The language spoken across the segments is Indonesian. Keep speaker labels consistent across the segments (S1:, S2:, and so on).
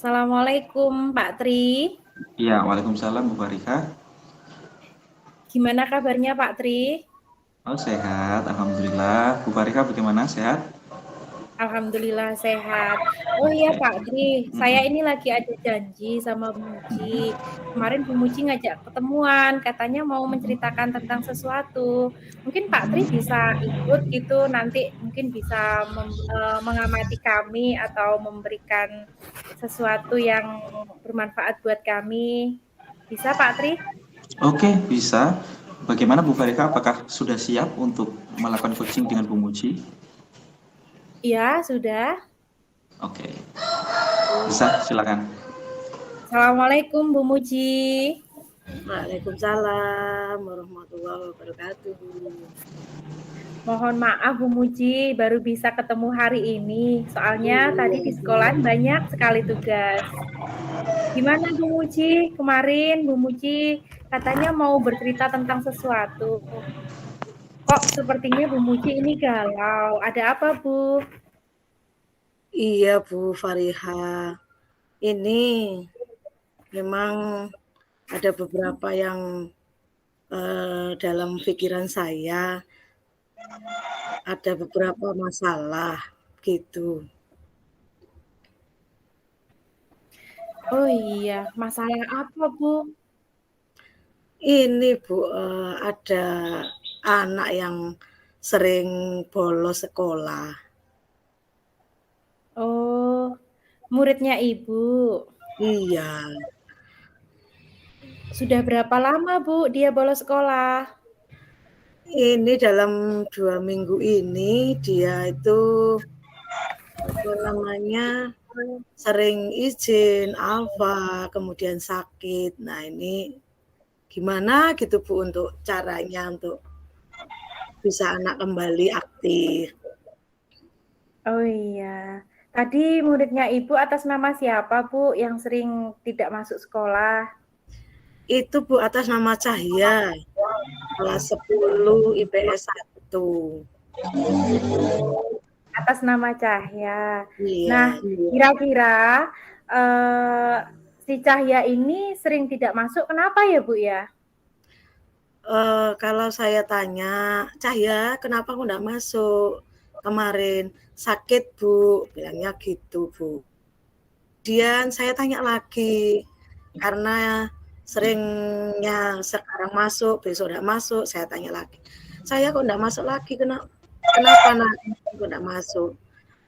S1: Assalamualaikum Pak Tri.
S2: Iya, waalaikumsalam Bu Farika.
S1: Gimana kabarnya Pak Tri?
S2: Oh sehat, alhamdulillah. Bu Farika bagaimana? Sehat?
S1: Alhamdulillah sehat. Oh iya Pak Tri, saya
S2: Mm-mm.
S1: ini lagi ada janji sama Bu Muji. Kemarin Bu Muji ngajak ketemuan, katanya mau menceritakan tentang sesuatu. Mungkin Pak Tri bisa ikut gitu, nanti mungkin bisa mengamati kami atau memberikan sesuatu yang bermanfaat buat kami. Bisa Pak Tri?
S2: Oke, bisa. Bagaimana Bu Farika? Apakah sudah siap untuk melakukan coaching dengan Bu Muji?
S1: Iya, sudah.
S2: Oke, bisa, silakan.
S1: Assalamualaikum Bu Muji.
S3: Waalaikumsalam warahmatullahi wabarakatuh.
S1: Mohon maaf Bu Muji, baru bisa ketemu hari ini. Soalnya tadi di sekolah banyak sekali tugas. Gimana Bu Muji? Kemarin Bu Muji katanya mau bercerita tentang sesuatu. Kok sepertinya Bu Muji ini galau. Ada apa Bu?
S3: Iya Bu Fariha, ini memang ada beberapa yang dalam pikiran saya, ada beberapa masalah gitu.
S1: Oh iya, masalah apa Bu?
S3: Ini Bu, ada anak yang sering bolos sekolah.
S1: Oh, muridnya Ibu.
S3: Iya,
S1: Sudah berapa lama Bu dia bolos sekolah?
S3: ini dalam 2 minggu ini dia itu apa namanya, sering izin, alfa, kemudian sakit. Nah ini gimana gitu Bu untuk caranya untuk bisa anak kembali aktif.
S1: Oh iya. Tadi muridnya Ibu atas nama siapa, Bu, yang sering tidak masuk sekolah?
S3: Itu Bu atas nama Cahya, kelas 10 IPS 1.
S1: Atas nama Cahya.
S3: Iya.
S1: Nah, kira-kira si Cahya ini sering tidak masuk, kenapa ya, Bu ya?
S3: Kalau saya tanya, Cahya kenapa kok nggak masuk kemarin? Sakit Bu, bilangnya gitu Bu. Kemudian saya tanya lagi, karena seringnya sekarang masuk, besok nggak masuk, saya tanya lagi. Saya kok nggak masuk lagi, kenapa nak kok nggak masuk?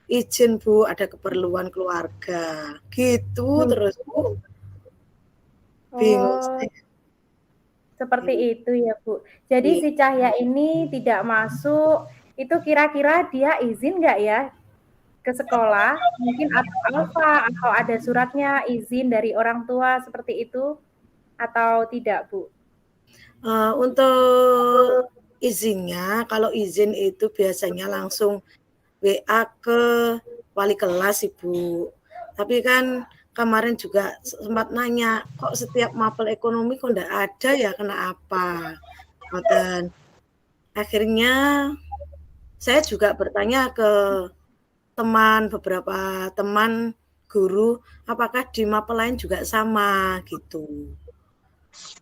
S3: Izin Bu, ada keperluan keluarga. Gitu terus Bu. Bingung
S1: Oh,
S3: saya.
S1: seperti itu ya, Bu. Jadi
S3: Iya.
S1: si Cahya ini tidak masuk, itu kira-kira dia izin nggak ya ke sekolah? Mungkin apa atau ada suratnya izin dari orang tua seperti itu atau tidak, Bu?
S3: Untuk izinnya, kalau izin itu biasanya langsung WA ke wali kelas Ibu. Tapi kan kemarin juga sempat nanya, kok setiap mapel ekonomi kok enggak ada ya, kena apa? Dan akhirnya saya juga bertanya ke beberapa teman guru, apakah di mapel lain juga sama gitu.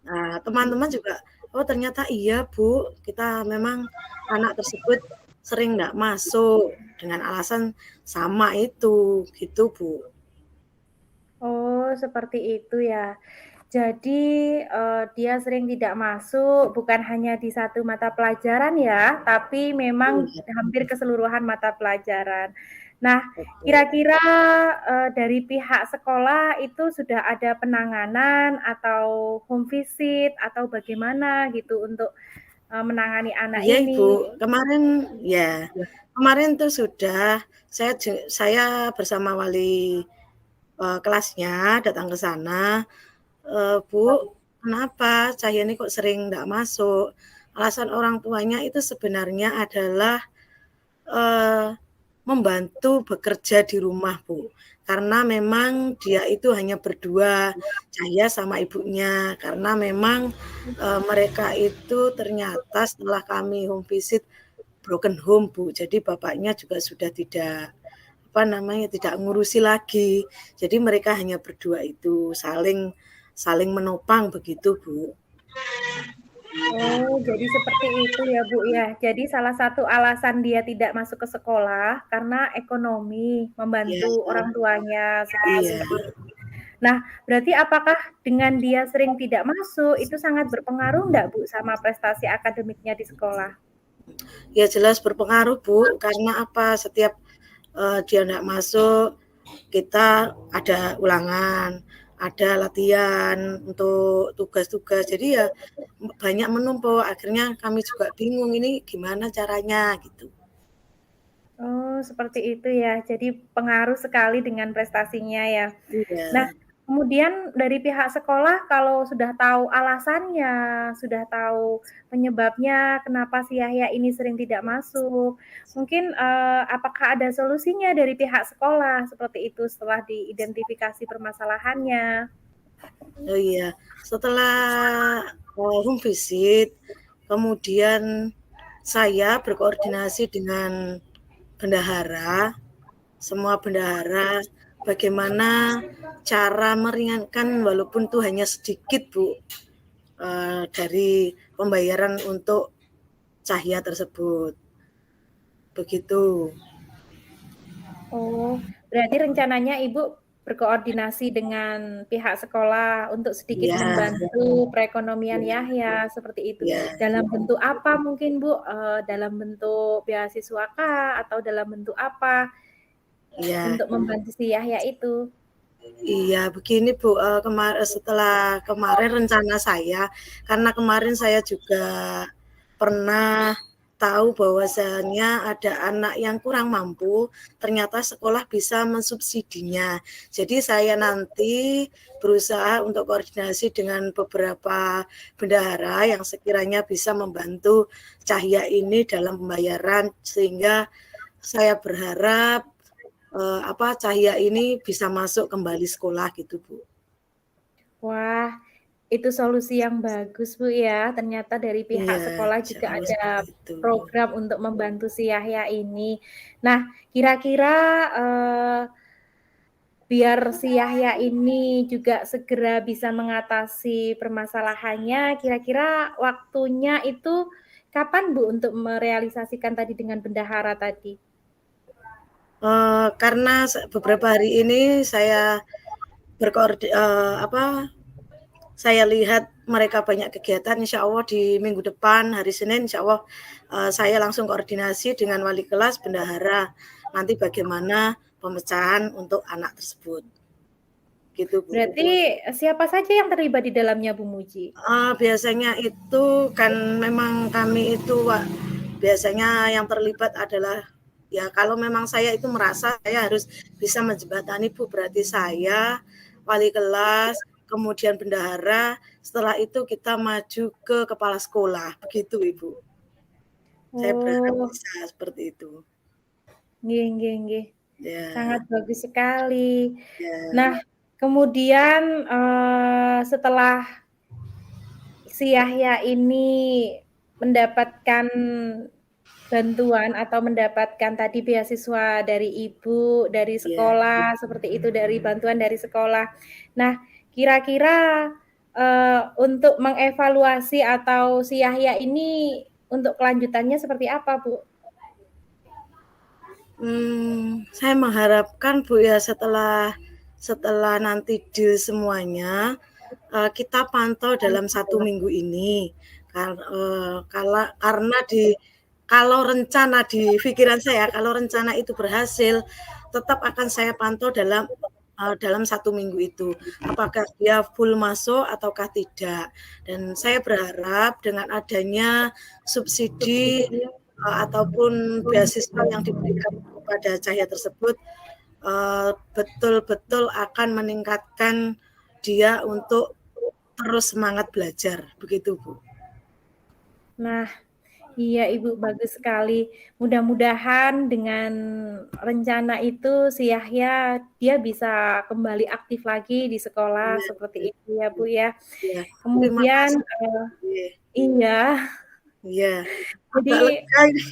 S3: Nah, teman-teman juga, oh ternyata iya Bu, kita memang anak tersebut sering enggak masuk dengan alasan sama itu, gitu Bu.
S1: Oh, seperti itu ya. Jadi, dia sering tidak masuk bukan hanya di satu mata pelajaran ya, tapi memang
S3: Iya,
S1: hampir keseluruhan mata pelajaran. Nah,
S3: betul.
S1: kira-kira, dari pihak sekolah itu sudah ada penanganan atau home visit atau bagaimana gitu untuk, menangani anak
S3: Iya Ibu,
S1: ini?
S3: kemarin tuh sudah saya bersama wali kelasnya datang ke sana, Bu, kenapa Cahyani kok sering nggak masuk? Alasan orang tuanya itu sebenarnya adalah membantu bekerja di rumah, Bu. Karena memang dia itu hanya berdua, Cahya sama ibunya. Karena memang mereka itu ternyata setelah kami home visit broken home, Bu. Jadi bapaknya juga sudah tidak tidak ngurusi lagi. Jadi mereka hanya berdua itu saling menopang begitu, Bu.
S1: Oh, jadi seperti itu ya, Bu, ya. Jadi salah satu alasan dia tidak masuk ke sekolah karena ekonomi,
S3: Iya,
S1: membantu orang tuanya, seperti
S3: iya.
S1: itu. Nah, berarti apakah dengan dia sering tidak masuk, itu sangat berpengaruh enggak, Bu, sama prestasi akademiknya di sekolah?
S3: Ya jelas berpengaruh, Bu, karena apa? Setiap dia enggak masuk, kita ada ulangan, ada latihan untuk tugas-tugas. Jadi ya banyak menumpuk. Akhirnya kami juga bingung ini gimana caranya gitu.
S1: Oh, seperti itu ya. Jadi pengaruh sekali dengan prestasinya ya. Nah,
S3: Iya.
S1: kemudian dari pihak sekolah kalau sudah tahu alasannya, sudah tahu penyebabnya kenapa si Yahya ini sering tidak masuk, mungkin, apakah ada solusinya dari pihak sekolah seperti itu setelah diidentifikasi permasalahannya?
S3: Oh iya, setelah home visit, kemudian saya berkoordinasi dengan bendahara, semua bendahara, bagaimana cara meringankan walaupun itu hanya sedikit, Bu, dari pembayaran untuk Cahya tersebut. Begitu.
S1: Oh, berarti rencananya Ibu berkoordinasi dengan pihak sekolah untuk sedikit
S3: Iya,
S1: membantu perekonomian Yahya, seperti itu.
S3: iya,
S1: Dalam bentuk apa mungkin, Bu? Dalam bentuk beasiswa kah? Atau dalam bentuk apa
S3: iya.
S1: untuk membantu si Yahya itu?
S3: Iya, begini Bu, setelah kemarin rencana saya, karena kemarin saya juga pernah tahu bahwasanya ada anak yang kurang mampu, ternyata sekolah bisa mensubsidinya. Jadi saya nanti berusaha untuk koordinasi dengan beberapa bendahara yang sekiranya bisa membantu Cahya ini dalam pembayaran, sehingga saya berharap Cahya ini bisa masuk kembali sekolah gitu, Bu.
S1: Wah, itu solusi yang bagus, Bu, ya. Ternyata dari pihak
S3: Iya,
S1: sekolah
S3: insya
S1: juga
S3: Allah
S1: ada
S3: seperti itu.
S1: program untuk membantu si Yahya ini. Nah, kira-kira, biar si Yahya ini juga segera bisa mengatasi permasalahannya, kira-kira waktunya itu kapan, Bu, untuk merealisasikan tadi dengan bendahara tadi?
S3: Karena beberapa hari ini saya saya lihat mereka banyak kegiatan, insya Allah di minggu depan, hari Senin, insya Allah saya langsung koordinasi dengan wali kelas, bendahara, nanti bagaimana pemecahan untuk anak tersebut. Gitu, Bu.
S1: Berarti siapa saja yang terlibat di dalamnya, Bu Muji?
S3: Biasanya itu kan memang kami itu biasanya yang terlibat adalah ya kalau memang saya itu merasa saya harus bisa menjembatani, Bu, berarti saya, wali kelas, kemudian bendahara, setelah itu kita maju ke kepala sekolah, begitu Ibu. Saya berharap
S1: Oh,
S3: bisa seperti itu.
S1: nggih nggih nggih.
S3: Ya,
S1: Sangat bagus sekali.
S3: ya,
S1: Nah, kemudian, setelah si Yahya ini mendapatkan bantuan atau mendapatkan tadi beasiswa dari ibu, dari
S3: ya.
S1: sekolah, seperti itu, dari bantuan dari sekolah. Nah, kira-kira, untuk mengevaluasi atau si Yahya ini untuk kelanjutannya seperti apa, Bu?
S3: Saya mengharapkan, Bu, ya setelah nanti deal semuanya, kita pantau dalam 1 minggu ini. Karena kalau rencana di pikiran saya, kalau rencana itu berhasil, tetap akan saya pantau dalam 1 minggu itu. Apakah dia full masuk ataukah tidak. Dan saya berharap dengan adanya subsidi ataupun beasiswa yang diberikan kepada Cahya tersebut betul-betul akan meningkatkan dia untuk terus semangat belajar, begitu Bu.
S1: Nah, iya Ibu, bagus sekali. Mudah-mudahan dengan rencana itu si Yahya dia bisa kembali aktif lagi di sekolah
S3: Iya,
S1: seperti itu ya Bu ya.
S3: iya. Terima
S1: Kemudian
S3: kasih.
S1: iya,
S3: Iya, agak
S1: jadi
S3: lega ini.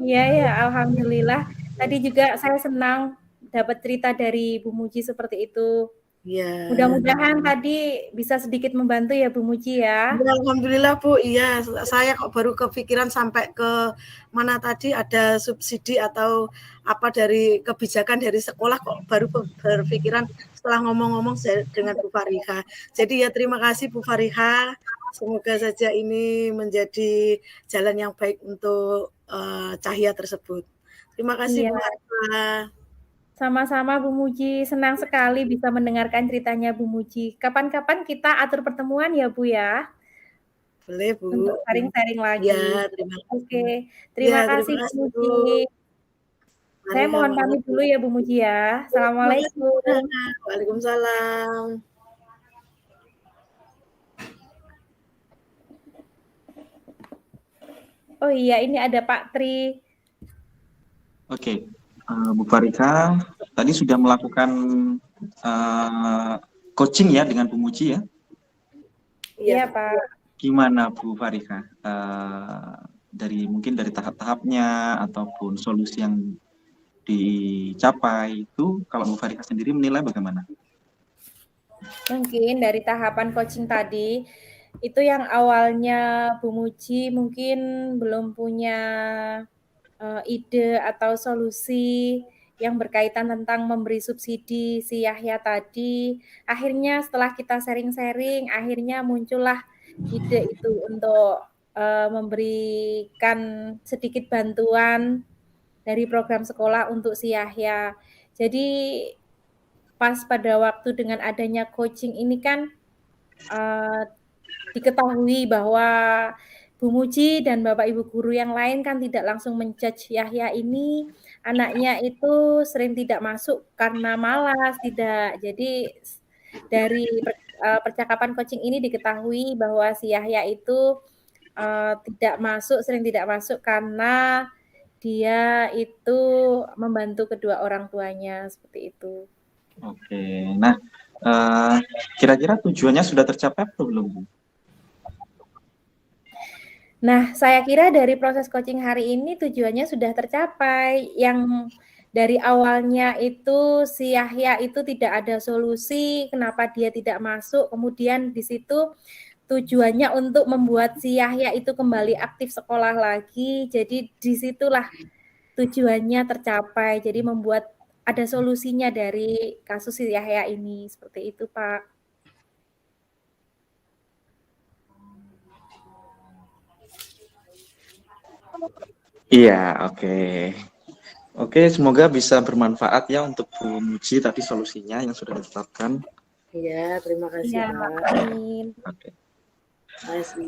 S1: iya ya, alhamdulillah. Tadi juga saya senang dapat cerita dari Bu Muji seperti itu.
S3: Ya.
S1: Mudah-mudahan tadi bisa sedikit membantu ya Bu Muji ya.
S3: Ya, alhamdulillah Bu, iya saya kok baru kepikiran sampai ke mana tadi ada subsidi atau apa dari kebijakan dari sekolah kok baru berpikiran setelah ngomong-ngomong dengan Bu Fariha. Jadi ya terima kasih Bu Fariha, semoga saja ini menjadi jalan yang baik untuk Cahya tersebut. Terima kasih
S1: Iya.
S3: Bu Fariha.
S1: Sama-sama Bu Muji, senang sekali bisa mendengarkan ceritanya Bu Muji. Kapan-kapan kita atur pertemuan ya Bu ya.
S3: Boleh Bu.
S1: Untuk sharing-sharing lagi.
S3: Ya, terima kasih.
S1: Oke, terima
S3: Ya,
S1: kasih
S3: terima
S1: Bu
S3: kasih,
S1: Muji.
S3: Bu.
S1: Saya mohon pamit dulu ya Bu Muji ya. Assalamualaikum.
S3: Waalaikumsalam.
S1: Oh iya, ini ada Pak Tri.
S2: Oke, Bu Farika tadi sudah melakukan coaching ya dengan Bu Muji ya?
S1: Iya Pak.
S2: Gimana Bu Farika? Mungkin dari tahap-tahapnya ataupun solusi yang dicapai itu, kalau Bu Farika sendiri menilai bagaimana?
S1: Mungkin dari tahapan coaching tadi, itu yang awalnya Bu Muji mungkin belum punya ide atau solusi yang berkaitan tentang memberi subsidi si Yahya tadi. Akhirnya setelah kita sharing-sharing, akhirnya muncullah ide itu untuk memberikan sedikit bantuan dari program sekolah untuk si Yahya. Jadi pas pada waktu dengan adanya coaching ini kan diketahui bahwa Bu Muji dan Bapak Ibu guru yang lain kan tidak langsung menjudge Yahya ini anaknya itu sering tidak masuk karena malas, tidak. Jadi dari percakapan coaching ini diketahui bahwa si Yahya itu sering tidak masuk karena dia itu membantu kedua orang tuanya seperti itu.
S2: Oke, nah kira-kira tujuannya sudah tercapai atau belum Bu?
S1: Nah, saya kira dari proses coaching hari ini tujuannya sudah tercapai. Yang dari awalnya itu si Yahya itu tidak ada solusi, kenapa dia tidak masuk. Kemudian di situ tujuannya untuk membuat si Yahya itu kembali aktif sekolah lagi. Jadi disitulah tujuannya tercapai. Jadi membuat ada solusinya dari kasus si Yahya ini. Seperti itu, Pak.
S2: Iya, oke. Oke, semoga bisa bermanfaat ya untuk Bu Muji tadi solusinya yang sudah ditetapkan.
S3: Iya, terima kasih
S1: Ya,
S3: Pak.
S1: amin.
S2: Oke.
S3: Terima kasih.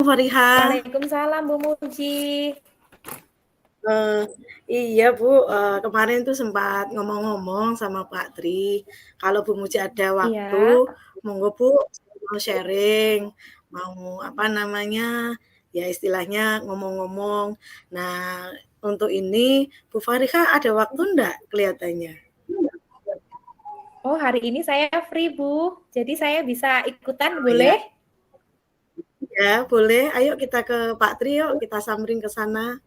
S3: Fariha.
S1: Waalaikumsalam Bu Muji.
S3: Iya Bu, kemarin tuh sempat ngomong-ngomong sama Pak Tri, kalau Bu Muji ada waktu, monggo Bu mau sharing, mau apa namanya, ya istilahnya ngomong-ngomong. Nah, untuk ini Bu Fariha ada waktu enggak kelihatannya?
S1: Oh, hari ini saya free Bu, jadi saya bisa ikutan, boleh?
S3: Ya, boleh. Ayo kita ke Pak Tri yuk, kita samring ke sana.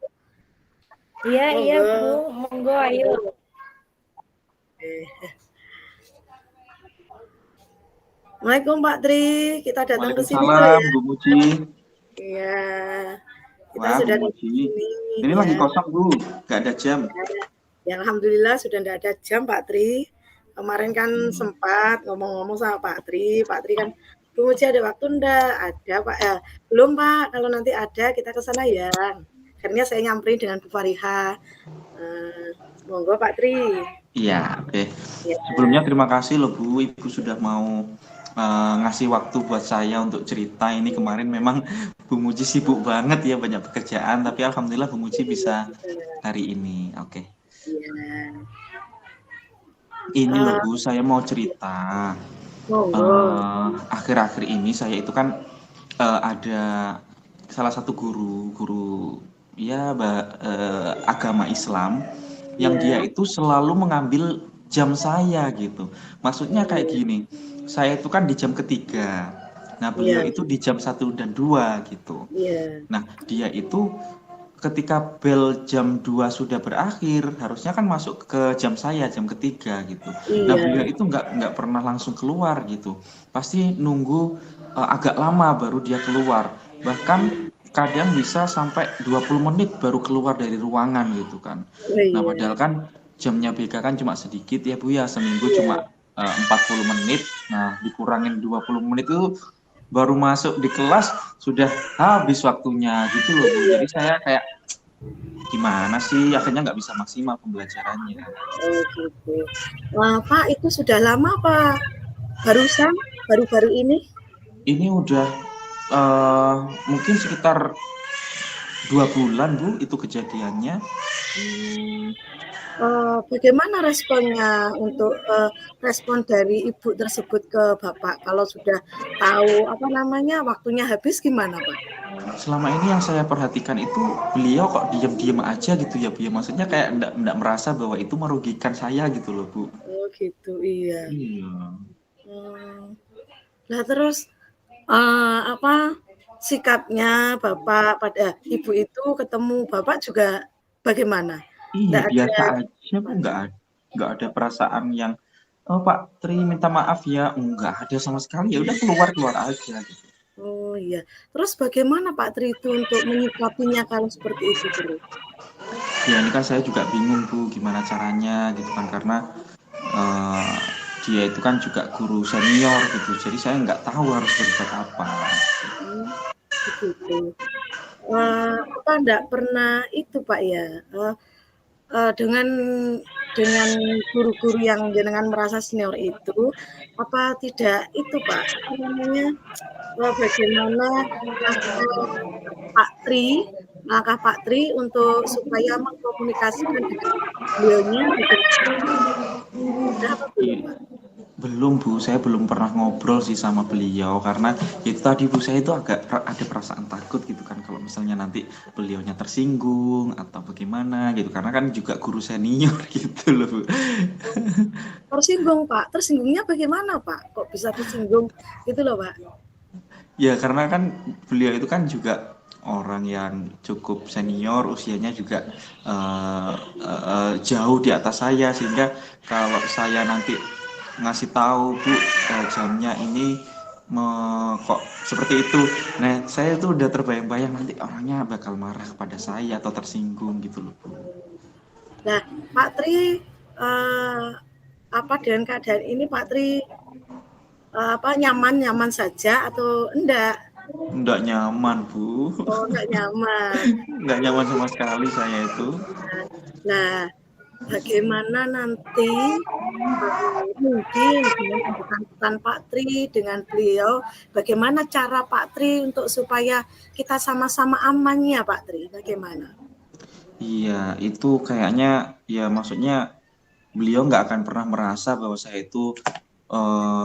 S1: Iya, iya Bu, monggo ayo.
S3: Assalamualaikum Pak Tri, kita datang ke sini
S2: ya. Bu Muji.
S3: Iya. Kita
S2: Wah,
S3: sudah
S2: Bu Muji.
S3: di sini.
S2: Ini lagi kosong Bu, nggak ada jam.
S3: Ya, alhamdulillah sudah nggak ada jam Pak Tri. Kemarin kan sempat ngomong-ngomong sama Pak Tri kan, Bu Muji ada waktu enggak? Ada Pak. Belum Pak, kalau nanti ada kita ke sana ya. Akhirnya saya nyamperin dengan Bu Fariha. Monggo Pak Tri.
S2: Iya, oke. Ya. Sebelumnya terima kasih loh Bu, Ibu sudah mau ngasih waktu buat saya untuk cerita. Ini kemarin memang Bu Muji sibuk banget ya, banyak pekerjaan, tapi alhamdulillah Bu Muji bisa hari ini. Oke.
S3: Iya.
S2: Ini loh Bu, saya mau cerita. Akhir-akhir ini saya itu kan ada salah satu guru ya agama Islam yang dia itu selalu mengambil jam saya gitu. Maksudnya kayak gini, saya itu kan di jam ketiga. Nah, beliau
S3: Iya,
S2: itu di jam 1 dan 2 gitu.
S3: iya,
S2: Nah, dia itu ketika bel jam 2 sudah berakhir, harusnya kan masuk ke jam saya, jam ketiga gitu. Nah, beliau
S3: iya.
S2: itu nggak pernah langsung keluar gitu. Pasti nunggu agak lama baru dia keluar. Bahkan kadang bisa sampai 20 menit baru keluar dari ruangan gitu kan.
S3: Oh,
S2: Nah,
S3: iya,
S2: padahal kan jamnya BK kan cuma sedikit ya Bu ya, seminggu
S3: iya.
S2: cuma 40 menit. Nah, dikurangin 20 menit itu baru masuk di kelas sudah habis waktunya gitu loh Bu. Jadi saya kayak gimana sih akhirnya nggak bisa maksimal pembelajarannya.
S3: Oh, gitu. Wah, Pak, itu sudah lama Pak? Barusan, baru-baru ini?
S2: Ini udah mungkin sekitar 2 bulan Bu itu kejadiannya.
S3: Hmm, bagaimana responnya untuk respon dari ibu tersebut ke Bapak? Kalau sudah tahu apa namanya waktunya habis gimana Pak?
S2: Selama ini yang saya perhatikan itu beliau kok diam-diam aja gitu ya Bu ya. Maksudnya kayak enggak merasa bahwa itu merugikan saya gitu loh Bu.
S3: Oh gitu, iya.
S2: Iya.
S3: Hmm. Nah terus apa sikapnya Bapak pada ibu itu ketemu Bapak juga bagaimana?
S2: Iya
S3: Nggak ada
S2: biasa aja Bu, nggak ada perasaan yang oh Pak Tri minta maaf ya, nggak ada sama sekali. Ya udah keluar keluar aja gitu.
S3: oh iya. Terus bagaimana Pak Tri itu untuk menyikapinya kalau seperti itu terus?
S2: Ya ini kan saya juga bingung Bu gimana caranya gitu kan karena eh, dia itu kan juga guru senior gitu. Jadi saya nggak tahu harus berbuat apa.
S3: Hmm, begitu. Apa enggak pernah itu Pak ya, dengan guru-guru yang jenengan merasa senior itu, apa tidak itu Pak, apa namanya, bagaimana langkah Pak Tri langkah Pak Tri untuk supaya mengkomunikasikan dengan beliaunya bagaimana? Sudah apa belum
S2: Iya.
S3: Pak?
S2: Belum Bu, saya belum pernah ngobrol sih sama beliau karena itu tadi Bu saya itu agak ada perasaan takut gitu kan kalau misalnya nanti beliaunya tersinggung atau bagaimana gitu karena kan juga guru senior gitu loh Bu.
S3: Tersinggung Pak, tersinggungnya bagaimana Pak? Kok bisa tersinggung gitu loh Pak?
S2: Ya karena kan beliau itu kan juga orang yang cukup senior, usianya juga jauh di atas saya sehingga kalau saya nanti ngasih tahu Bu jamnya ini kok seperti itu. Nah saya itu udah terbayang-bayang nanti orangnya bakal marah kepada saya atau tersinggung gitu loh Bu.
S3: Nah, Pak Tri, apa dengan keadaan ini Pak Tri apa nyaman-nyaman saja atau enggak?
S2: Nggak nyaman Bu,
S3: Oh, enggak nyaman.
S2: nggak nyaman sama sekali saya itu.
S3: Nah, bagaimana nanti mungkin dengan pesan Pak Tri dengan beliau, bagaimana cara Pak Tri untuk supaya kita sama-sama aman ya Pak Tri? Bagaimana?
S2: Iya itu kayaknya ya maksudnya beliau nggak akan pernah merasa bahwa saya itu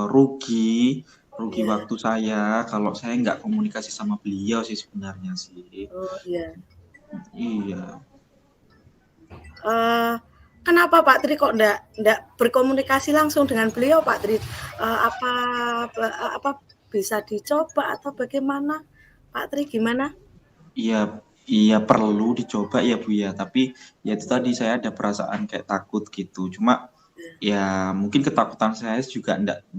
S2: rugi
S3: Ya,
S2: waktu saya kalau saya nggak komunikasi sama beliau sih sebenarnya sih.
S3: oh iya.
S2: Iya.
S3: Eh, kenapa Pak Tri kok enggak berkomunikasi langsung dengan beliau Pak Tri? Apa apa bisa dicoba atau bagaimana? Pak Tri gimana?
S2: Iya, iya perlu dicoba ya Bu ya. Tapi ya itu tadi saya ada perasaan kayak takut gitu. Cuma ya mungkin ketakutan saya juga enggak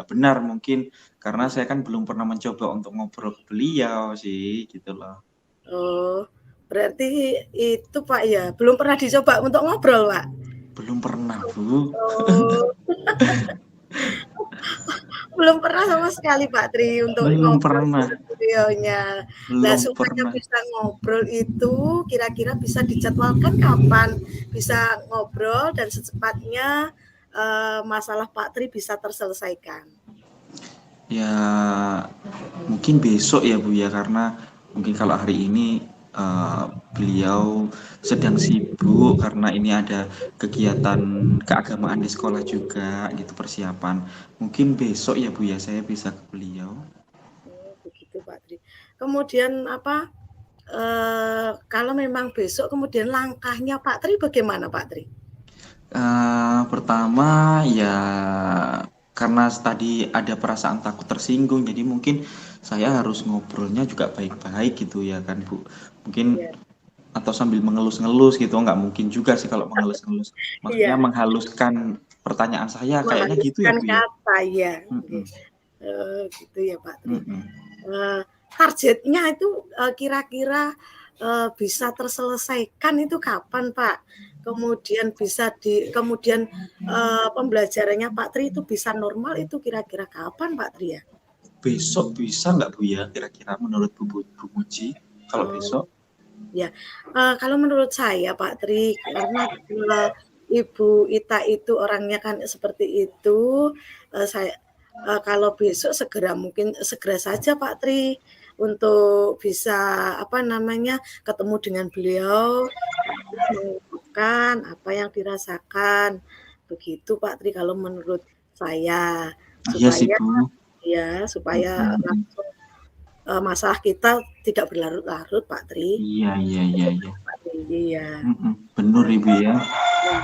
S2: benar mungkin karena saya kan belum pernah mencoba untuk ngobrol ke beliau sih gitu loh.
S3: Oh, berarti itu Pak ya, belum pernah dicoba untuk ngobrol Pak?
S2: Belum pernah Bu.
S3: Oh, belum pernah sama sekali Pak Tri untuk
S2: Belum
S3: ngobrol
S2: pernah.
S3: dengan beliaunya. Nah,
S2: Belum
S3: supaya
S2: pernah.
S3: bisa ngobrol itu kira-kira bisa dijadwalkan kapan bisa ngobrol dan secepatnya masalah Pak Tri bisa terselesaikan.
S2: Ya mungkin besok ya Bu ya karena mungkin kalau hari ini beliau sedang sibuk karena ini ada kegiatan keagamaan di sekolah juga gitu persiapan. Mungkin besok ya Bu ya saya bisa ke beliau.
S3: Oh, begitu Pak Tri. Kemudian apa? Kalau memang besok kemudian langkahnya Pak Tri bagaimana Pak Tri?
S2: Pertama ya karena tadi ada perasaan takut tersinggung, jadi mungkin saya harus ngobrolnya juga baik-baik gitu ya kan Bu. Mungkin
S3: Iya.
S2: atau sambil mengelus-ngelus gitu, nggak mungkin juga sih kalau mengelus-ngelus. Maksudnya
S3: Iya,
S2: menghaluskan pertanyaan saya, kayaknya gitu ya
S3: menghaluskan
S2: Bu ya?
S3: kata ya.
S2: Mm-mm,
S3: Gitu ya Pak Tri.
S2: mm-mm.
S3: Targetnya itu kira-kira bisa terselesaikan itu kapan Pak? Kemudian kemudian pembelajarannya Pak Tri itu bisa normal itu kira-kira kapan Pak Tri ya?
S2: Besok bisa nggak Bu ya kira-kira menurut Bu Muji? Kalau besok?
S3: Ya, kalau menurut saya Pak Tri, karena Ibu Ita itu orangnya kan seperti itu, saya kalau besok mungkin segera saja Pak Tri untuk bisa ketemu dengan beliau, mengungkapkan apa yang dirasakan, begitu Pak Tri kalau menurut saya,
S2: Iya sih
S3: supaya
S2: Bu.
S3: supaya
S2: Mm-mm.
S3: langsung masalah kita tidak berlarut-larut Pak Tri.
S2: Iya.
S3: Pak Tri, iya.
S2: Bener Ibu ya.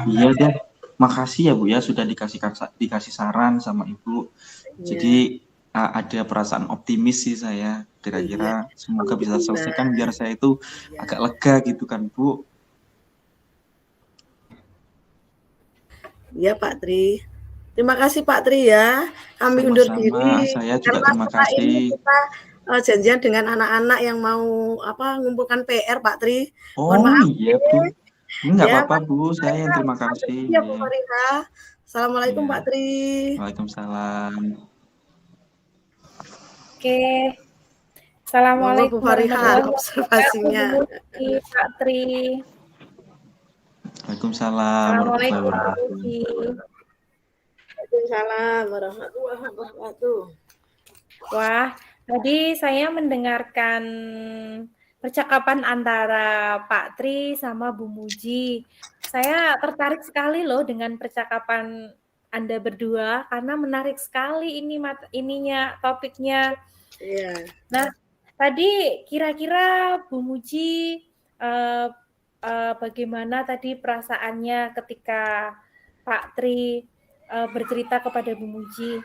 S2: Iya deh. Makasih ya Bu ya sudah dikasih saran sama Ibu. Jadi ada perasaan optimis sih saya. Kira-kira semoga bisa selesaikan biar saya itu agak lega gitu kan Bu.
S3: Iya Pak Tri. Terima kasih Pak Tri ya. Kami undur diri.
S2: Saya juga
S3: Karena
S2: terima
S3: setelah ini
S2: kasih.
S3: kita janjian dengan anak-anak yang mau mengumpulkan PR Pak Tri.
S2: Oh iya Bu. Enggak apa-apa Bu, saya yang terima kasih.
S3: Ya Bu Fariha. Assalamualaikum Pak Tri.
S2: Waalaikumsalam.
S1: Oke. Assalamualaikum
S3: Bu Fariha observasinya.
S1: Pak Tri.
S2: Waalaikumsalam warahmatullahi wabarakatuh.
S3: Waalaikumsalam warahmatullahi wabarakatuh.
S1: Wah, tadi saya mendengarkan percakapan antara Pak Tri sama Bu Muji. Saya tertarik sekali loh dengan percakapan Anda berdua karena menarik sekali topiknya.
S3: Iya.
S1: Nah, tadi kira-kira Bu Muji bagaimana tadi perasaannya ketika Pak Tri bercerita kepada Bu Muji?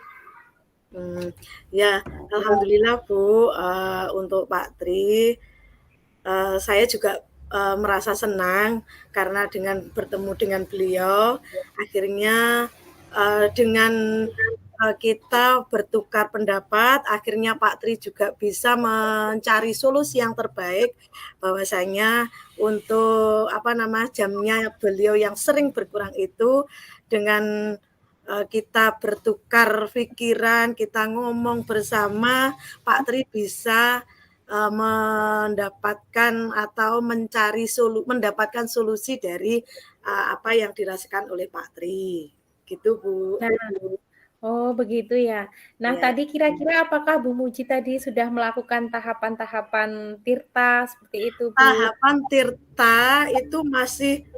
S3: Ya, alhamdulillah Bu, untuk Pak Tri, saya juga merasa senang karena dengan bertemu dengan beliau, akhirnya dengan kita bertukar pendapat, akhirnya Pak Tri juga bisa mencari solusi yang terbaik, bahwasanya untuk jamnya beliau yang sering berkurang itu dengan kita bertukar pikiran, kita ngomong bersama, Pak Tri bisa mendapatkan atau mendapatkan solusi dari apa yang dirasakan oleh Pak Tri. Gitu Bu.
S1: Oh begitu ya. Nah tadi kira-kira apakah Bu Muji tadi sudah melakukan tahapan-tahapan tirta seperti itu Bu?
S3: Tahapan tirta itu masih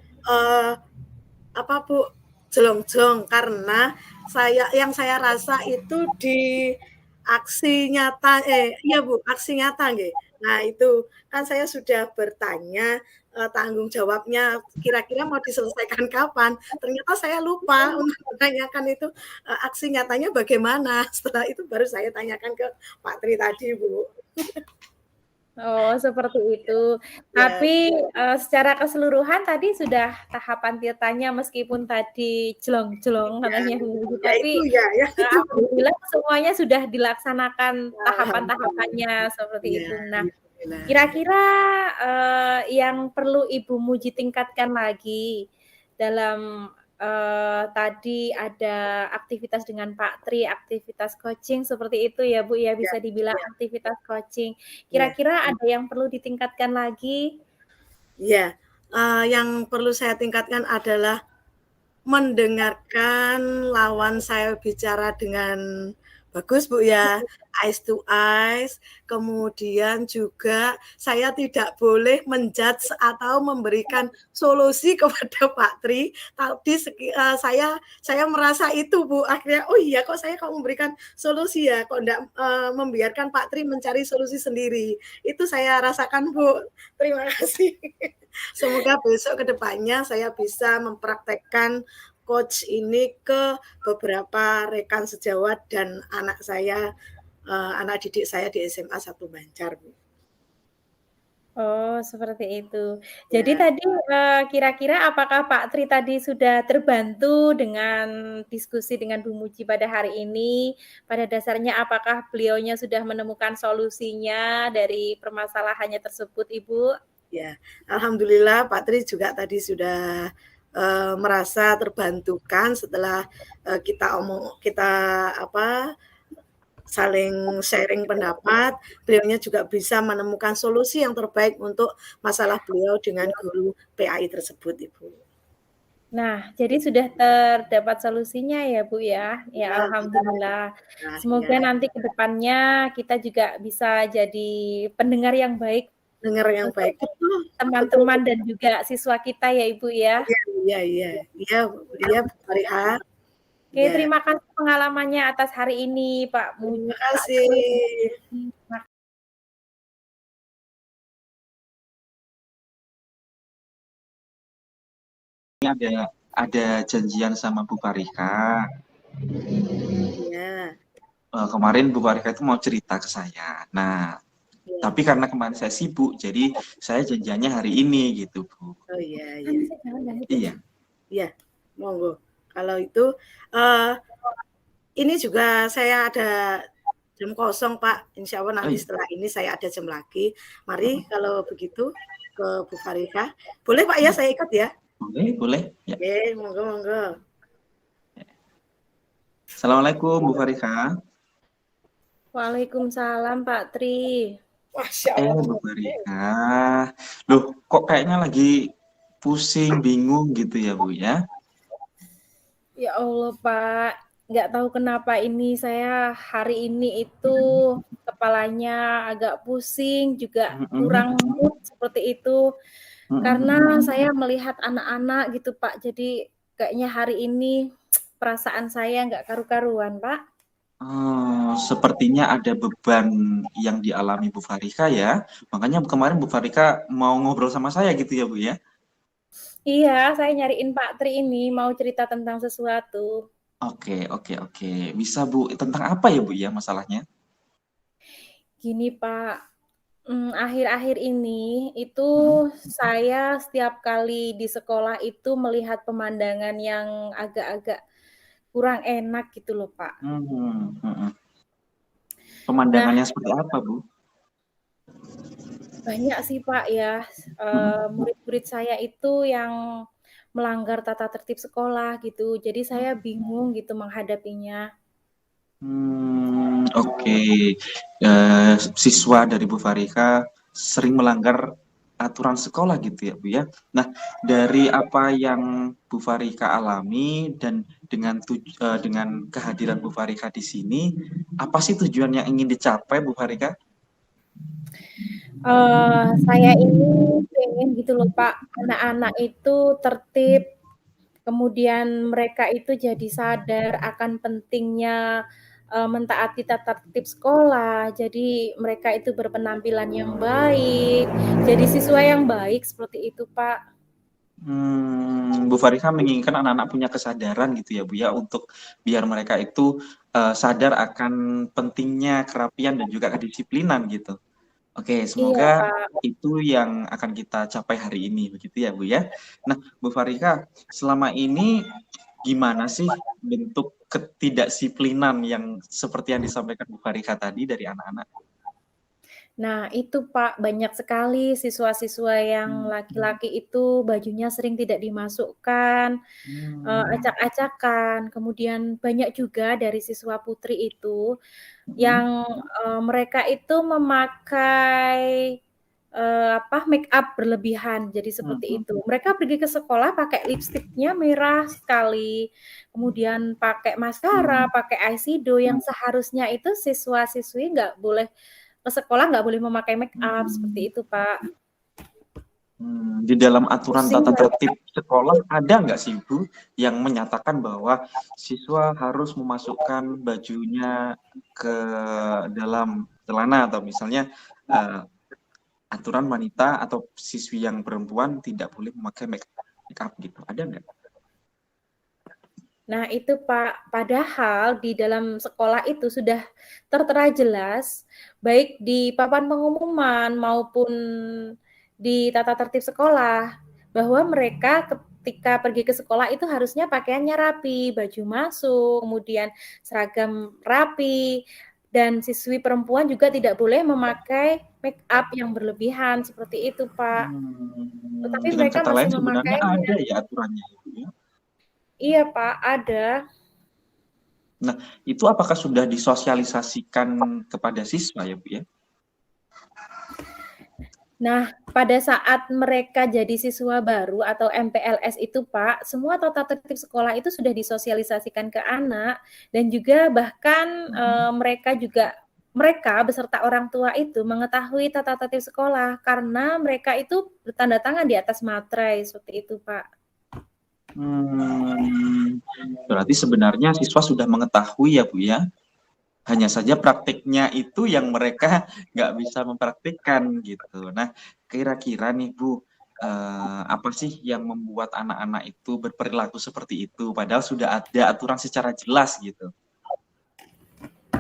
S3: Bu, jelong-jong karena yang saya rasa itu di aksi nyata aksi nyata nggih. Nah, itu kan saya sudah bertanya tanggung jawabnya kira-kira mau diselesaikan kapan. Ternyata saya lupa untuk menanyakan itu aksi nyatanya bagaimana. Setelah itu baru saya tanyakan ke Pak Tri tadi, Bu.
S1: Oh, seperti itu. Tapi secara keseluruhan tadi sudah tahapan tirtanya meskipun tadi jelong-jelong katanya Bu. Tapi alhamdulillah semuanya sudah dilaksanakan tahapan-tahapannya seperti itu. Nah, kira-kira yang perlu Ibu Muji tingkatkan lagi dalam tadi ada aktivitas dengan Pak Tri, aktivitas coaching seperti itu ya Bu ya, bisa dibilang aktivitas coaching. Kira-kira ada yang perlu ditingkatkan lagi?
S3: Ya, yang perlu saya tingkatkan adalah mendengarkan lawan saya bicara dengan bagus Bu ya, eyes to eyes. Kemudian juga saya tidak boleh menjudge atau memberikan solusi kepada Pak Tri. Tadi saya merasa itu Bu, akhirnya oh iya kok saya memberikan solusi ya, kok enggak membiarkan Pak Tri mencari solusi sendiri. Itu saya rasakan Bu. Terima kasih. Semoga besok ke depannya saya bisa mempraktekkan coach ini ke beberapa rekan sejawat dan anak saya, anak didik saya di SMA 1 Banjar, Bu.
S1: Oh, seperti itu. Jadi
S3: Ya.
S1: tadi, kira-kira apakah Pak Tri tadi sudah terbantu dengan diskusi dengan Bu Muji pada hari ini? Pada dasarnya apakah beliaunya sudah menemukan solusinya dari permasalahannya tersebut, Ibu?
S3: Ya, alhamdulillah Pak Tri juga tadi sudah merasa terbantukan setelah kita saling sharing pendapat. Beliaunya juga bisa menemukan solusi yang terbaik untuk masalah beliau dengan guru PAI tersebut, Ibu.
S1: Nah, jadi sudah terdapat solusinya ya, Bu, ya? Ya,
S3: Ya,
S1: alhamdulillah.
S3: ya,
S1: Semoga
S3: ya.
S1: nanti ke depannya kita juga bisa jadi pendengar yang baik
S3: Dengar yang
S1: untuk
S3: baik. Betul, betul.
S1: teman-teman dan juga siswa kita ya, Ibu, ya?
S3: Iya, Bu Fariha.
S1: Oke,
S3: Ya,
S1: terima kasih pengalamannya atas hari ini, Pak
S3: terima
S1: Pak
S3: kasih.
S1: Tri. Terima
S2: Ini ada janjian sama Bu Farika.
S3: Ya,
S2: Kemarin Bu Farika itu mau cerita ke saya. Nah,
S3: ya.
S2: tapi karena kemarin saya sibuk, jadi saya janjiannya hari ini gitu, Bu.
S3: Oh iya, iya.
S1: kasih. Jangan itu.
S2: Iya.
S3: Iya, monggo. Kalau itu ini juga saya ada jam kosong, Pak. Insya Allah nanti setelah ini saya ada jam lagi. Mari kalau begitu ke Bu Farika. Boleh Pak ya, saya ikut ya?
S2: Boleh, boleh. Ya.
S3: Oke, monggo, monggo.
S2: Assalamualaikum Bu Farika.
S1: Waalaikumsalam, Pak Tri.
S3: Masya Allah.
S2: Bu Farika. Loh, kok kayaknya lagi pusing, bingung gitu ya, Bu ya?
S1: Ya Allah, Pak. Nggak tahu kenapa ini saya hari ini itu kepalanya agak pusing, juga kurang mood seperti itu. Karena saya melihat anak-anak gitu, Pak. Jadi kayaknya hari ini perasaan saya nggak karu-karuan, Pak.
S2: Sepertinya ada beban yang dialami Bu Farika ya. Makanya kemarin Bu Farika mau ngobrol sama saya gitu ya, Bu ya?
S1: Iya, saya nyariin Pak Tri ini mau cerita tentang sesuatu.
S2: Oke. Bisa Bu, tentang apa ya Bu ya masalahnya?
S1: Gini Pak, akhir-akhir ini itu saya setiap kali di sekolah itu melihat pemandangan yang agak-agak kurang enak gitu loh Pak.
S2: Pemandangannya
S1: Nah,
S2: seperti apa Bu?
S1: banyak sih Pak ya, murid-murid saya itu yang melanggar tata tertib sekolah gitu. Jadi saya bingung gitu menghadapinya.
S2: Oke. Siswa dari Bu Farika sering melanggar aturan sekolah gitu ya Bu ya. Nah, dari apa yang Bu Farika alami dan dengan kehadiran Bu Farika di sini, apa sih tujuan yang ingin dicapai Bu Farika?
S1: Saya ini pengen gitu loh Pak, anak-anak itu tertib, kemudian mereka itu jadi sadar akan pentingnya, mentaati tata tertib sekolah, jadi mereka itu berpenampilan yang baik, jadi siswa yang baik, seperti itu Pak.
S2: Bu Farika menginginkan anak-anak punya kesadaran gitu ya Bu ya, untuk biar mereka itu sadar akan pentingnya kerapian dan juga kedisiplinan gitu. Oke,
S1: Iya
S2: semoga
S1: Pak.
S2: itu yang akan kita capai hari ini, begitu ya Bu ya. Nah, Bu Farika, selama ini gimana sih bentuk ketidakdisiplinan yang seperti yang disampaikan Bu Farika tadi dari anak-anak?
S1: Nah itu Pak, banyak sekali siswa-siswa yang laki-laki itu bajunya sering tidak dimasukkan, acak-acakan, kemudian banyak juga dari siswa putri itu yang, mereka itu memakai, make up berlebihan, jadi seperti itu. Mereka pergi ke sekolah pakai lipstiknya merah sekali, kemudian pakai maskara, pakai eyeshadow, yang seharusnya itu siswa-siswi nggak boleh ke sekolah, nggak boleh memakai make up, seperti itu, Pak.
S2: Di dalam aturan
S1: Pusing
S2: tata
S1: saya.
S2: tertib sekolah ada nggak sih Bu yang menyatakan bahwa siswa harus memasukkan bajunya ke dalam celana atau misalnya aturan wanita atau siswi yang perempuan tidak boleh memakai make up gitu, ada nggak?
S1: Nah, itu Pak, padahal di dalam sekolah itu sudah tertera jelas, baik di papan pengumuman maupun di tata tertib sekolah, bahwa mereka ketika pergi ke sekolah itu harusnya pakaiannya rapi, baju masuk, kemudian seragam rapi, dan siswi perempuan juga tidak boleh memakai make up yang berlebihan, seperti itu Pak. Tetapi
S2: Dengan
S1: mereka
S2: kata lain
S1: masih
S2: sebenarnya ada
S1: memakainya.
S2: ya aturannya itu ya.
S1: Iya Pak, ada.
S2: Nah, itu apakah sudah disosialisasikan kepada siswa ya Bu ya?
S1: Nah, pada saat mereka jadi siswa baru atau MPLS itu Pak, semua tata tertib sekolah itu sudah disosialisasikan ke anak dan juga bahkan mereka beserta orang tua itu mengetahui tata tertib sekolah karena mereka itu bertanda tangan di atas materai seperti itu Pak.
S2: Berarti sebenarnya siswa sudah mengetahui ya Bu ya. Hanya saja praktiknya itu yang mereka nggak bisa mempraktikkan gitu. Nah, kira-kira nih Bu, apa sih yang membuat anak-anak itu berperilaku seperti itu? Padahal sudah ada aturan secara jelas gitu.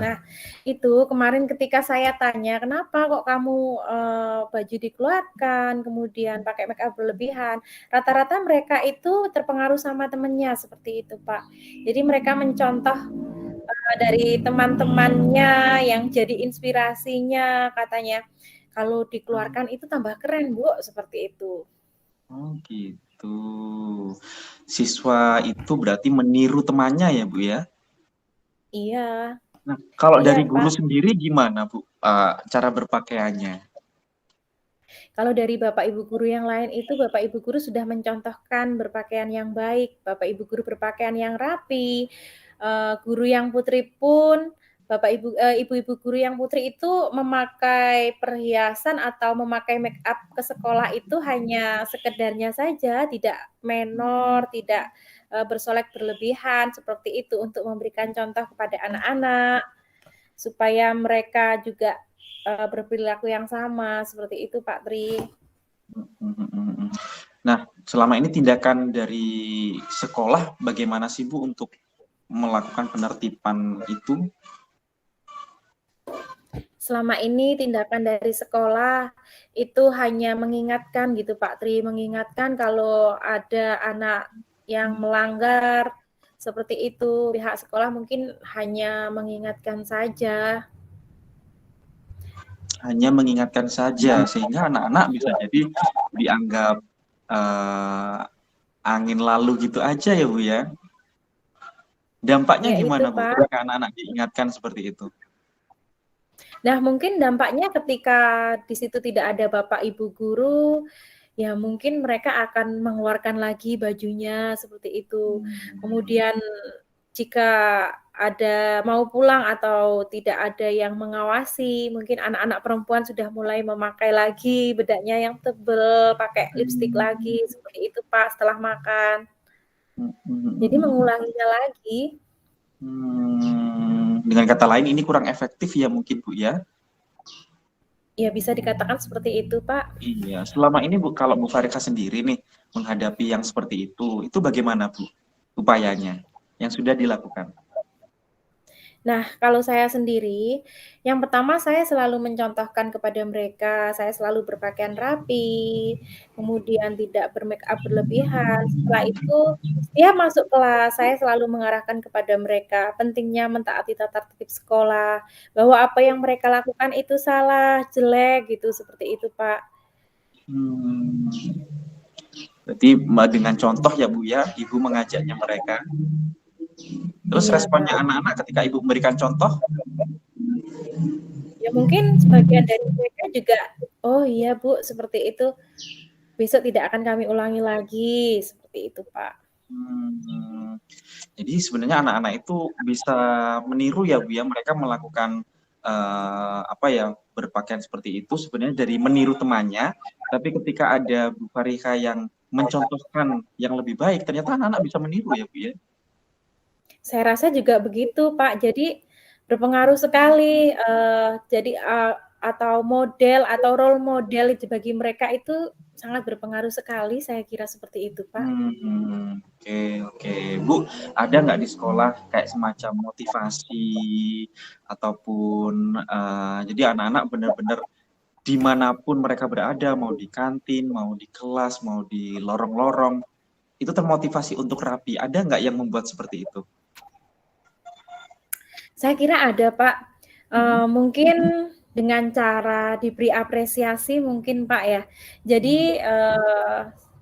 S1: Nah, itu kemarin ketika saya tanya, kenapa kok kamu baju dikeluarkan, kemudian pakai make up berlebihan, rata-rata mereka itu terpengaruh sama temannya, seperti itu Pak. Jadi mereka mencontoh dari teman-temannya yang jadi inspirasinya, katanya, kalau dikeluarkan itu tambah keren Bu, seperti itu.
S2: Oh gitu. Siswa itu berarti meniru temannya ya Bu ya?
S1: Iya,
S2: Nah, kalau
S1: iya
S2: dari guru
S1: Pak.
S2: sendiri gimana Bu, cara berpakaiannya?
S1: Kalau dari Bapak Ibu guru yang lain itu Bapak Ibu guru sudah mencontohkan berpakaian yang baik, Bapak Ibu guru berpakaian yang rapi, guru yang putri pun ibu-ibu guru yang putri itu memakai perhiasan atau memakai make up ke sekolah itu hanya sekedarnya saja, tidak menor, tidak bersolek berlebihan seperti itu untuk memberikan contoh kepada anak-anak supaya mereka juga berperilaku yang sama seperti itu Pak Tri.
S2: Nah, selama ini tindakan dari sekolah bagaimana sih Bu untuk melakukan penertiban itu?
S1: Selama ini tindakan dari sekolah itu hanya mengingatkan gitu Pak Tri, mengingatkan kalau ada anak yang melanggar seperti itu. Pihak sekolah mungkin hanya mengingatkan saja.
S2: Hanya mengingatkan saja sehingga anak-anak bisa jadi dianggap angin lalu gitu aja ya Bu ya. Dampaknya
S1: Ya itu
S2: gimana Bu
S1: Pak.
S2: ketika anak-anak diingatkan seperti itu?
S1: Nah, mungkin dampaknya ketika di situ tidak ada Bapak Ibu guru, ya mungkin mereka akan mengeluarkan lagi bajunya seperti itu. Kemudian jika ada mau pulang atau tidak ada yang mengawasi, mungkin anak-anak perempuan sudah mulai memakai lagi bedaknya yang tebal, pakai lipstik lagi, seperti itu Pak setelah makan. Jadi mengulanginya lagi.
S2: Dengan kata lain ini kurang efektif ya mungkin Bu ya?
S1: Ya bisa dikatakan seperti itu Pak.
S2: Iya, selama ini Bu, kalau Bu Farika sendiri nih menghadapi yang seperti itu bagaimana Bu upayanya yang sudah dilakukan?
S1: Nah, kalau saya sendiri, yang pertama saya selalu mencontohkan kepada mereka, saya selalu berpakaian rapi, kemudian tidak bermake up berlebihan. Setelah itu, setiap masuk kelas, saya selalu mengarahkan kepada mereka pentingnya mentaati tata tertib sekolah, bahwa apa yang mereka lakukan itu salah, jelek gitu, seperti itu, Pak.
S2: Berarti dengan contoh ya Bu ya, Ibu mengajaknya mereka. Terus
S1: Iya,
S2: responnya
S1: Pak.
S2: anak-anak ketika Ibu memberikan contoh?
S1: Ya mungkin sebagian dari mereka juga, oh iya Bu, seperti itu. Besok tidak akan kami ulangi lagi, seperti itu Pak.
S2: Jadi sebenarnya anak-anak itu bisa meniru ya Bu ya, mereka melakukan berpakaian seperti itu sebenarnya dari meniru temannya, tapi ketika ada Bu Farika yang mencontohkan yang lebih baik, ternyata anak-anak bisa meniru ya Bu ya.
S1: Saya rasa juga begitu Pak. Jadi berpengaruh sekali. Jadi atau model atau role model itu bagi mereka itu sangat berpengaruh sekali, saya kira seperti itu, Pak.
S2: Oke. Bu, ada nggak di sekolah kayak semacam motivasi ataupun jadi anak-anak benar-benar dimanapun mereka berada, mau di kantin, mau di kelas, mau di lorong-lorong, itu termotivasi untuk rapi. Ada nggak yang membuat seperti itu?
S1: Saya kira ada, Pak. Mungkin dengan cara diberi apresiasi mungkin, Pak, ya. Jadi,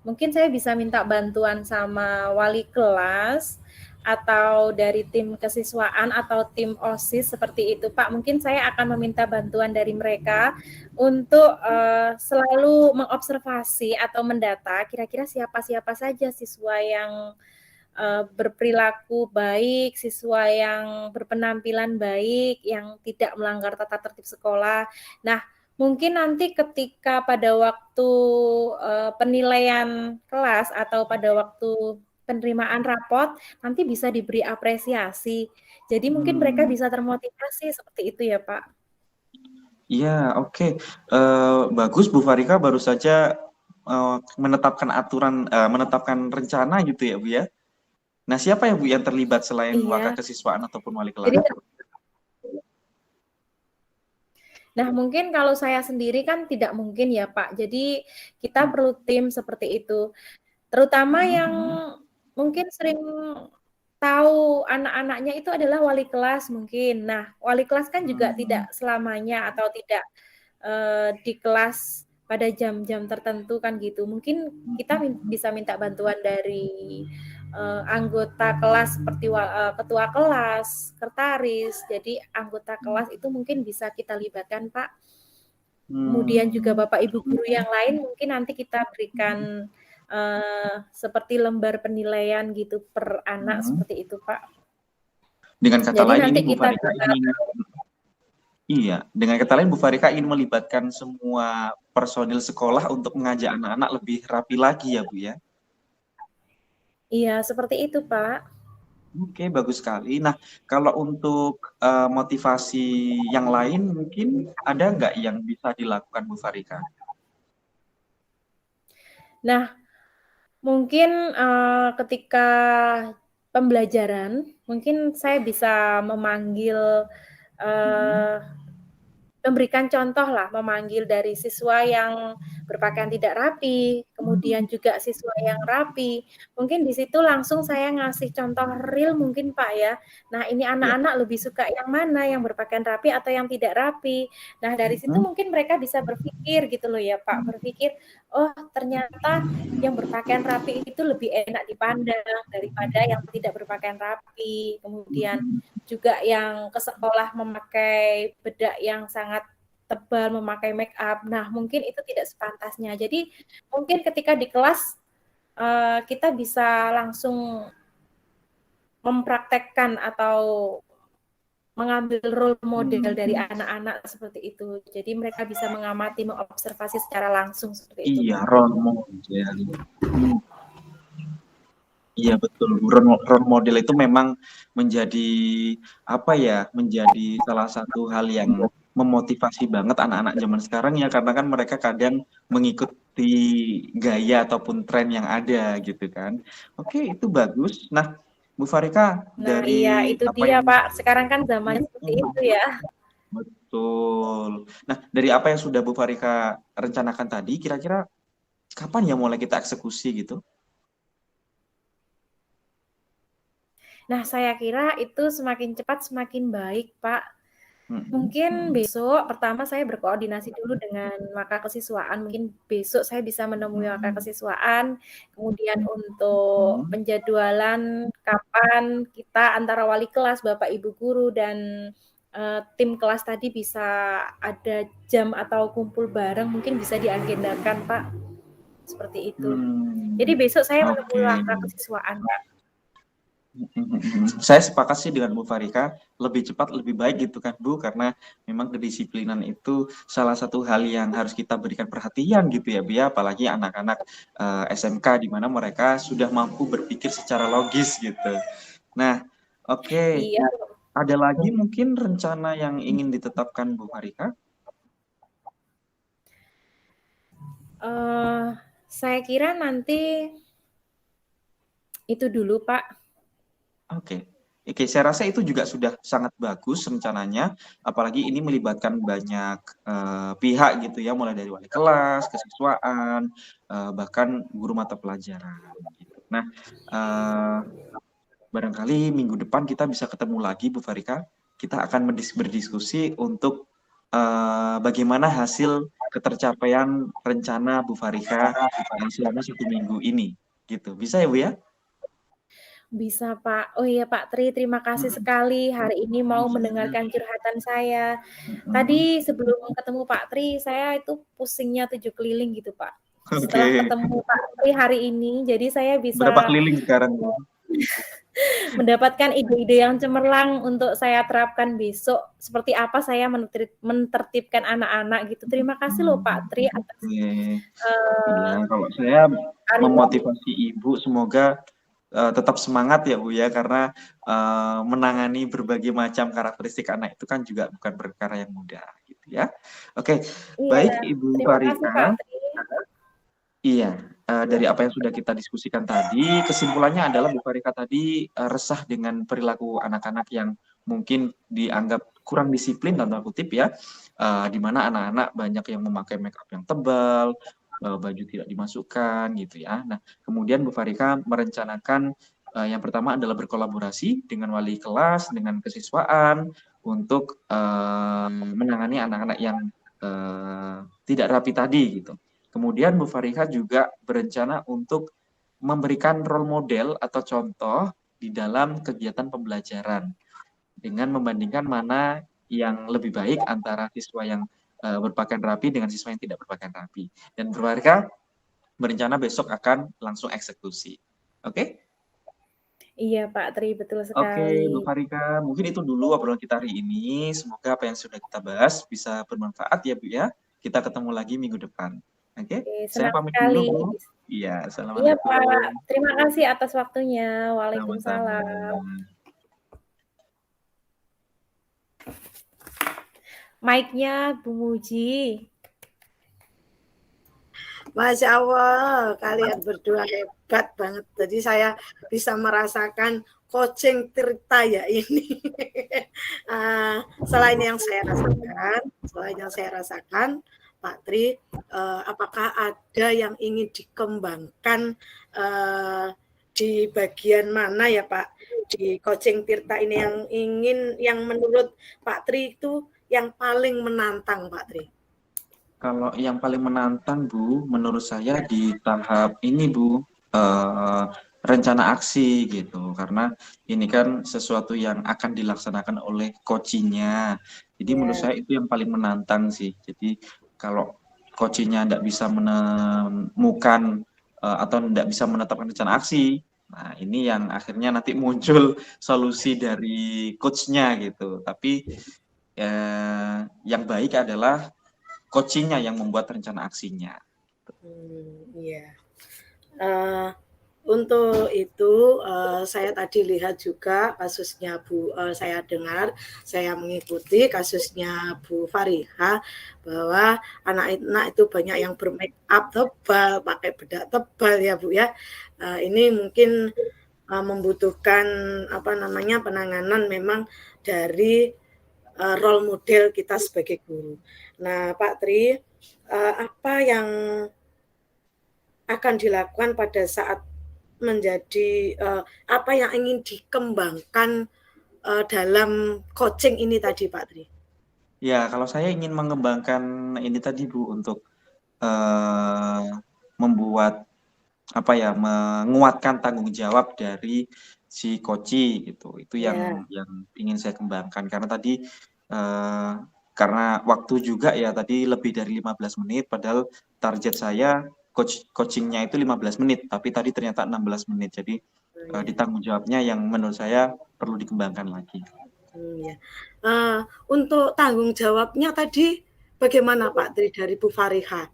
S1: mungkin saya bisa minta bantuan sama wali kelas atau dari tim kesiswaan atau tim OSIS seperti itu, Pak. Mungkin saya akan meminta bantuan dari mereka untuk selalu mengobservasi atau mendata kira-kira siapa-siapa saja siswa yang berperilaku baik, siswa yang berpenampilan baik, yang tidak melanggar tata tertib sekolah. Nah, mungkin nanti ketika pada waktu penilaian kelas atau pada waktu penerimaan rapot, nanti bisa diberi apresiasi. Jadi mungkin mereka bisa termotivasi seperti itu ya, Pak.
S2: Iya, oke. Bagus Bu Farika baru saja menetapkan aturan, menetapkan rencana gitu ya Bu ya. Nah, siapa ya Bu yang terlibat selain wakil kesiswaan ataupun wali kelas?
S1: Nah, mungkin kalau saya sendiri kan tidak mungkin ya, Pak. Jadi kita perlu tim seperti itu. Terutama yang mungkin sering tahu anak-anaknya itu adalah wali kelas mungkin. Nah, wali kelas kan juga tidak selamanya atau tidak di kelas pada jam-jam tertentu kan gitu. Mungkin kita bisa minta bantuan dari anggota kelas seperti ketua kelas, sekretaris. Jadi anggota kelas itu mungkin bisa kita libatkan, Pak. Kemudian juga Bapak Ibu guru yang lain mungkin nanti kita berikan seperti lembar penilaian gitu per anak seperti itu, Pak.
S2: Dengan kata
S1: Jadi
S2: lain
S1: nanti
S2: ini Bu
S1: kita
S2: Farika dengan kata lain Bu Farika ingin melibatkan semua personil sekolah untuk mengajak anak-anak lebih rapi lagi ya Bu ya.
S1: Iya, seperti itu, Pak.
S2: Oke, bagus sekali. Nah, kalau untuk motivasi yang lain mungkin ada nggak yang bisa dilakukan Bu Farika?
S1: Nah, mungkin ketika pembelajaran, mungkin saya bisa memanggil memberikan contoh lah, memanggil dari siswa yang berpakaian tidak rapi, kemudian juga siswa yang rapi. Mungkin di situ langsung saya ngasih contoh real mungkin Pak ya. Nah, ini anak-anak lebih suka yang mana, yang berpakaian rapi atau yang tidak rapi. Nah, dari situ mungkin mereka bisa berpikir gitu loh ya Pak, berpikir, oh ternyata yang berpakaian rapi itu lebih enak dipandang daripada yang tidak berpakaian rapi. Kemudian juga yang ke sekolah memakai bedak yang sangat tebal, memakai make up. Nah, mungkin itu tidak sepantasnya. Jadi, mungkin ketika di kelas kita bisa langsung mempraktekkan atau mengambil role model dari anak-anak seperti itu. Jadi mereka bisa mengamati, mengobservasi secara langsung seperti itu.
S2: Iya, role model. Iya betul, role model itu memang menjadi apa ya, menjadi salah satu hal yang memotivasi banget anak-anak zaman sekarang ya, karena kan mereka kadang mengikuti gaya ataupun tren yang ada gitu kan. Oke, itu bagus. Nah, Bu Farika dari
S1: iya itu dia Pak, sekarang kan zamannya seperti itu ya.
S2: Betul. Nah, dari apa yang sudah Bu Farika rencanakan tadi, kira-kira kapan ya mulai kita eksekusi gitu?
S1: Nah, saya kira itu semakin cepat semakin baik, Pak. Mungkin besok pertama saya berkoordinasi dulu dengan maka kesiswaan. Mungkin besok saya bisa menemui maka kesiswaan. Kemudian untuk penjadwalan kapan kita antara wali kelas, Bapak Ibu guru dan tim kelas tadi bisa ada jam atau kumpul bareng, mungkin bisa diagendakan, Pak. Seperti itu. Jadi besok saya menemui maka kesiswaan, Pak.
S2: Saya sepakat sih dengan Bu Farika, lebih cepat lebih baik gitu kan Bu, karena memang kedisiplinan itu salah satu hal yang harus kita berikan perhatian gitu ya Bu ya, apalagi anak-anak SMK di mana mereka sudah mampu berpikir secara logis gitu. Nah, oke.
S1: Iya.
S2: Ada lagi mungkin rencana yang ingin ditetapkan Bu Farika?
S1: Saya kira nanti itu dulu, Pak.
S2: Oke. Oke, saya rasa itu juga sudah sangat bagus rencananya, apalagi ini melibatkan banyak pihak gitu ya, mulai dari wali kelas, kesiswaan, bahkan guru mata pelajaran. Gitu. Nah, barangkali minggu depan kita bisa ketemu lagi, Bu Farika. Kita akan berdiskusi untuk bagaimana hasil ketercapaian rencana Bu Farika selama 1 minggu ini. Gitu. Bisa ya, Bu ya?
S1: Bisa, Pak. Oh iya, Pak Tri, terima kasih sekali hari ini mau mendengarkan curhatan saya. Tadi sebelum ketemu Pak Tri, saya itu pusingnya 7 keliling gitu, Pak. Setelah
S2: Oke.
S1: ketemu Pak Tri hari ini, jadi saya
S2: Berapa
S1: bisa
S2: keliling sekarang?
S1: mendapatkan ide-ide yang cemerlang untuk saya terapkan besok. Seperti apa saya menertibkan anak-anak gitu. Terima kasih loh Pak Tri atas
S2: Ya, kalau saya memotivasi Ibu semoga tetap semangat ya Bu ya, karena menangani berbagai macam karakteristik anak itu kan juga bukan perkara yang mudah gitu ya. Oke, baik Ibu Farika. Iya, dari apa yang sudah kita diskusikan tadi, kesimpulannya adalah Bu Farika tadi resah dengan perilaku anak-anak yang mungkin dianggap kurang disiplin tanda kutip ya, di mana anak-anak banyak yang memakai make up yang tebal, baju tidak dimasukkan gitu ya. Nah, kemudian Bu Farika merencanakan yang pertama adalah berkolaborasi dengan wali kelas, dengan kesiswaan untuk menangani anak-anak yang tidak rapi tadi gitu. Kemudian Bu Farika juga berencana untuk memberikan role model atau contoh di dalam kegiatan pembelajaran dengan membandingkan mana yang lebih baik antara siswa yang berpakaian rapi dengan siswa yang tidak berpakaian rapi. Dan Bu Farika berencana besok akan langsung eksekusi. Oke?
S1: Iya Pak Tri, betul sekali.
S2: Oke, Bu Farika, mungkin itu dulu obrolan kita hari ini. Semoga apa yang sudah kita bahas bisa bermanfaat ya Bu ya. Kita ketemu lagi minggu depan. Oke, saya pamit dulu Bu. Iya, assalamualaikum.
S1: Iya Pak, terima kasih atas waktunya. Waalaikumsalam. Mic-nya Bu Muji.
S3: Masya Allah, kalian berdua hebat banget. Jadi saya bisa merasakan coaching Tirta ya ini. Selain yang saya rasakan, Pak Tri, apakah ada yang ingin dikembangkan di bagian mana ya Pak di coaching Tirta ini yang menurut Pak Tri itu yang paling menantang Pak Tri?
S2: Kalau yang paling menantang Bu, menurut saya di tahap ini Bu, rencana aksi gitu, karena ini kan sesuatu yang akan dilaksanakan oleh coachingnya. Jadi menurut saya itu yang paling menantang sih. Jadi kalau coachingnya tidak bisa menemukan atau tidak bisa menetapkan rencana aksi, nah ini yang akhirnya nanti muncul solusi dari coachnya gitu. Tapi yang baik adalah coachingnya yang membuat rencana aksinya.
S3: Iya. Untuk itu saya tadi lihat juga kasusnya saya dengar, saya mengikuti kasusnya Bu Fariha bahwa anak-anak itu banyak yang bermake up tebal, pakai bedak tebal ya Bu ya. Ini mungkin membutuhkan penanganan memang dari role model kita sebagai guru. Nah, Pak Tri, apa yang akan dilakukan pada saat menjadi apa yang ingin dikembangkan dalam coaching ini tadi, Pak Tri?
S2: Ya, kalau saya ingin mengembangkan ini tadi Bu untuk membuat menguatkan tanggung jawab dari si coach gitu. Itu yang ingin saya kembangkan karena tadi karena waktu juga ya tadi lebih dari 15 menit padahal target saya coachingnya itu 15 menit tapi tadi ternyata 16 menit. Jadi di tanggung jawabnya yang menurut saya perlu dikembangkan lagi.
S3: Untuk tanggung jawabnya tadi bagaimana Pak Tri dari Bu Fariha?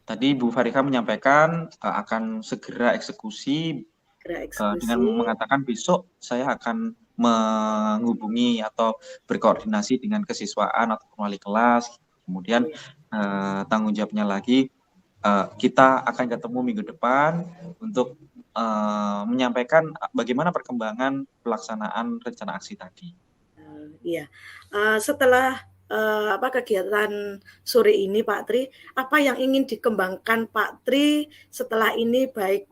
S2: Tadi Bu Fariha menyampaikan akan segera eksekusi dengan mengatakan besok saya akan menghubungi atau berkoordinasi dengan kesiswaan atau wali kelas. Kemudian tanggung jawabnya lagi kita akan ketemu minggu depan untuk menyampaikan bagaimana perkembangan pelaksanaan rencana aksi tadi.
S3: Iya, setelah kegiatan sore ini Pak Tri, apa yang ingin dikembangkan Pak Tri setelah ini baik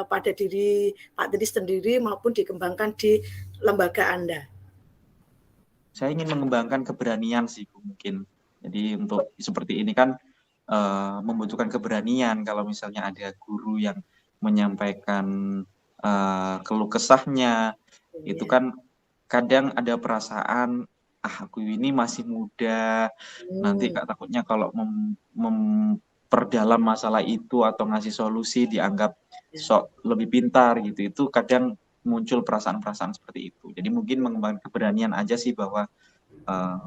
S3: pada diri Pak Tri sendiri maupun dikembangkan di lembaga Anda?
S2: Saya ingin mengembangkan keberanian sih Bu, mungkin. Jadi untuk seperti ini kan membutuhkan keberanian. Kalau misalnya ada guru yang menyampaikan keluh kesahnya, itu kan kadang ada perasaan aku ini masih muda, nanti takutnya kalau memperdalam masalah itu atau ngasih solusi dianggap sok lebih pintar gitu. Itu kadang muncul perasaan-perasaan seperti itu. Jadi mungkin mengembangkan keberanian aja sih bahwa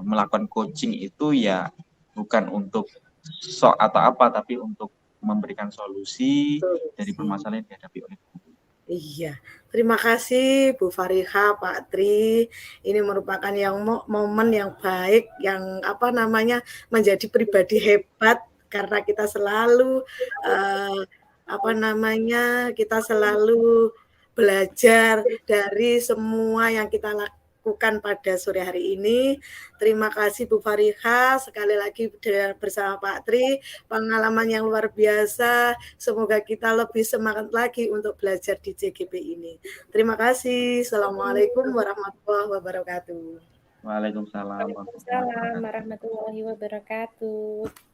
S2: melakukan coaching itu ya bukan untuk sok atau apa, tapi untuk memberikan solusi dari permasalahan yang dihadapi oleh guru.
S3: Iya, terima kasih Bu Fariha, Pak Tri. Ini merupakan momen yang baik, yang menjadi pribadi hebat karena kita selalu kita selalu belajar dari semua yang kita lakukan pada sore hari ini. Terima kasih Bu Fariha, sekali lagi bersama Pak Tri, pengalaman yang luar biasa. Semoga kita lebih semangat lagi untuk belajar di JGP ini. Terima kasih. Assalamualaikum warahmatullahi wabarakatuh.
S2: Waalaikumsalam
S1: warahmatullahi wabarakatuh.